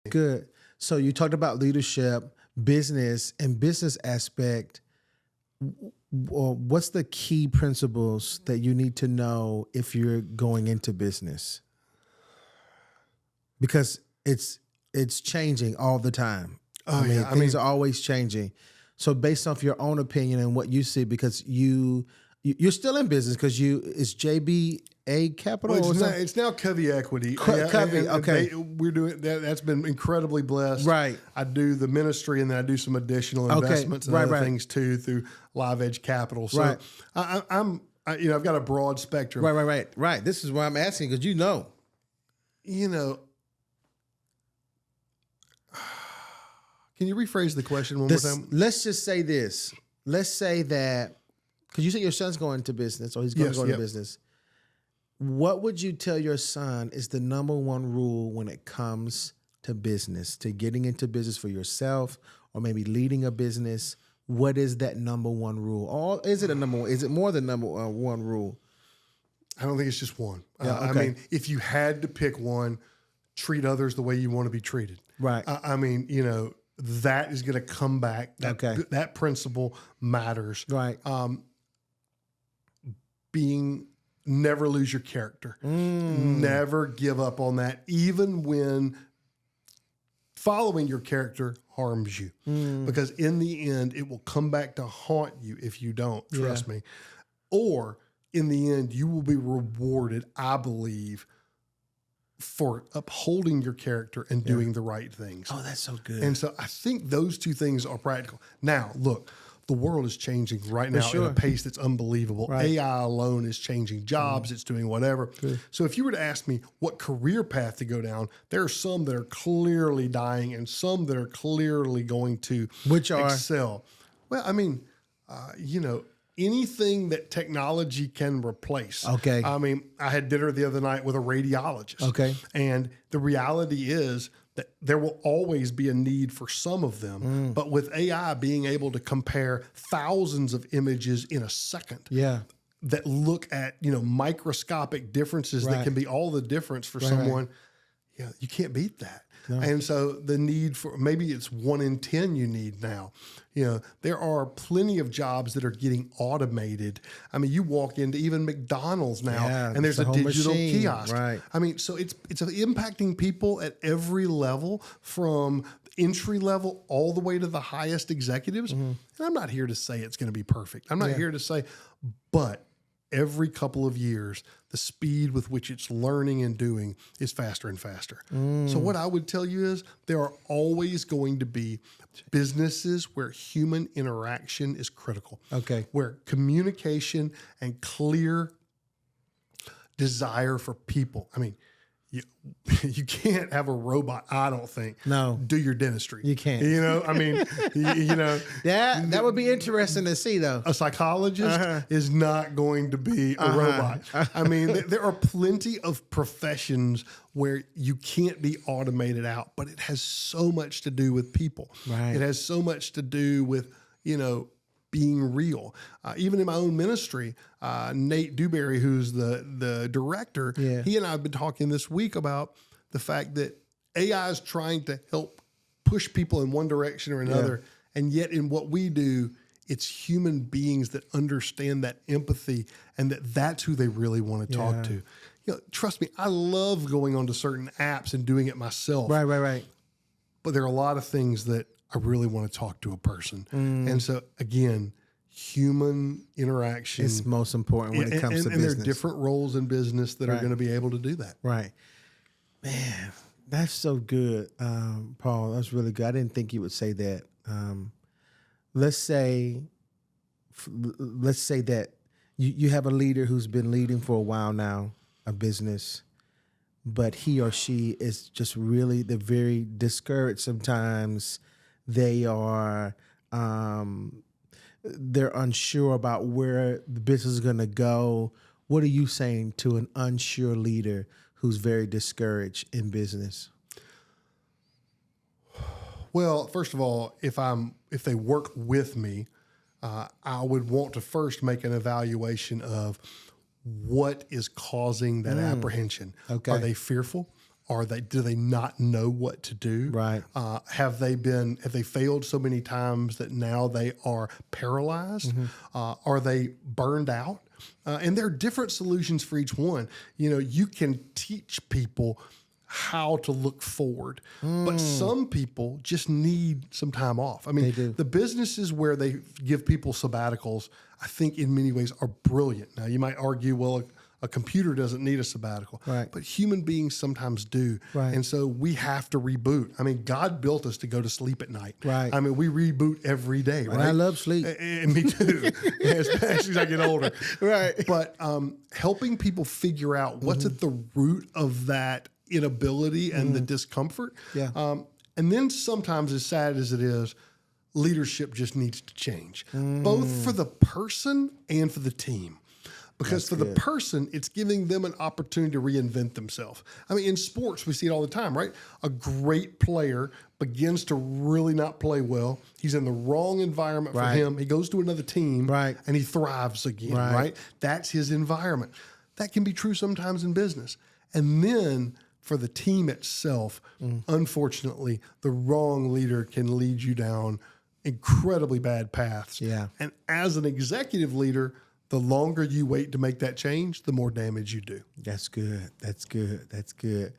Good. So you talked about leadership, business, and business aspect. What's the key principles that you need to know if you're going into business? Because it's changing all the time. Things are always changing. So based off your own opinion and what you see, because you're still in business because it's JBA Capital. Well, it's now Covey Equity. Covey, okay. We're doing that. That's been incredibly blessed. Right. I do the ministry, and then I do some additional investments and other things too through Live Edge Capital. So right. I've got a broad spectrum. Right. This is why I'm asking because Can you rephrase the question one more time? Let's just say this. Let's say that, because you said your son's going into business, or he's going to go into business. What would you tell your son is the number one rule when it comes to business, to getting into business for yourself, or maybe leading a business? What is that number one rule? Or is it a number one? Is it more than number one rule? I don't think it's just one. Yeah, okay. If you had to pick one, treat others the way you want to be treated. Right. That is going to come back. That principle matters. Right. Never lose your character. Never give up on that, even when following your character harms you. Because in the end, it will come back to haunt you if you don't, trust me. Or in the end, you will be rewarded, I believe, for upholding your character and doing the right things. Oh, that's so good. And so I think those two things are practical. Now, look, the world is changing right now at a pace that's unbelievable. Right. AI alone is changing jobs. It's doing whatever. Good. So if you were to ask me what career path to go down, there are some that are clearly dying and some that are clearly going to excel. Well, anything that technology can replace. Okay. I had dinner the other night with a radiologist. Okay. And the reality is that there will always be a need for some of them. But with AI being able to compare thousands of images in a second that look at, microscopic differences that can be all the difference for someone, you can't beat that. No. And so the need for, maybe it's 1 in 10 you need now. There are plenty of jobs that are getting automated. You walk into even McDonald's now and there's a digital kiosk. Right. So it's impacting people at every level, from entry level all the way to the highest executives. And I'm not here to say it's going to be perfect. I'm not here to say, but every couple of years, the speed with which it's learning and doing is faster and faster. So what I would tell you is there are always going to be businesses where human interaction is critical. Okay. Where communication and clear desire for people. You can't have a robot, I don't think, do your dentistry. You can't. That would be interesting to see, though. A psychologist is not going to be a robot. There are plenty of professions where you can't be automated out, but it has so much to do with people. Right. It has so much to do with, being real. Even in my own ministry, Nate Dewberry, who's the director, he and I have been talking this week about the fact that AI is trying to help push people in one direction or another. And yet in what we do, it's human beings that understand that empathy and that's who they really want to talk to. Trust me, I love going onto certain apps and doing it myself. Right. But there are a lot of things that I really want to talk to a person. And so again, human interaction is most important when it comes to business. And there are different roles in business that are going to be able to do that. Right. Man, that's so good, Paul. That's really good. I didn't think you would say that. Let's say that you have a leader who's been leading for a while now, a business, but he or she is just really, they're very discouraged sometimes. They are, they're unsure about where the business is going to go. What are you saying to an unsure leader who's very discouraged in business? Well, first of all, if they work with me, I would want to first make an evaluation of what is causing that apprehension. Okay. Are they fearful? do they not know what to do? Right. Have they failed so many times that now they are paralyzed? Are they burned out? And there are different solutions for each one. You can teach people how to look forward, but some people just need some time off. I mean, the businesses where they give people sabbaticals, I think in many ways are brilliant. Now you might argue, well, a computer doesn't need a sabbatical, right? But human beings sometimes do. Right. And so we have to reboot. I mean, God built us to go to sleep at night. Right. I mean, we reboot every day, right? And I love sleep. And me too, especially as I get older. Right. But helping people figure out what's at the root of that inability and the discomfort. Yeah. And then sometimes, as sad as it is, leadership just needs to change, both for the person and for the team. Because for the person, it's giving them an opportunity to reinvent themselves. I mean, in sports, we see it all the time, right? A great player begins to really not play well. He's in the wrong environment for him. He goes to another team, and he thrives again, right? That's his environment. That can be true sometimes in business. And then for the team itself, unfortunately, the wrong leader can lead you down incredibly bad paths. Yeah. And as an executive leader, the longer you wait to make that change, the more damage you do. That's good. That's good. That's good.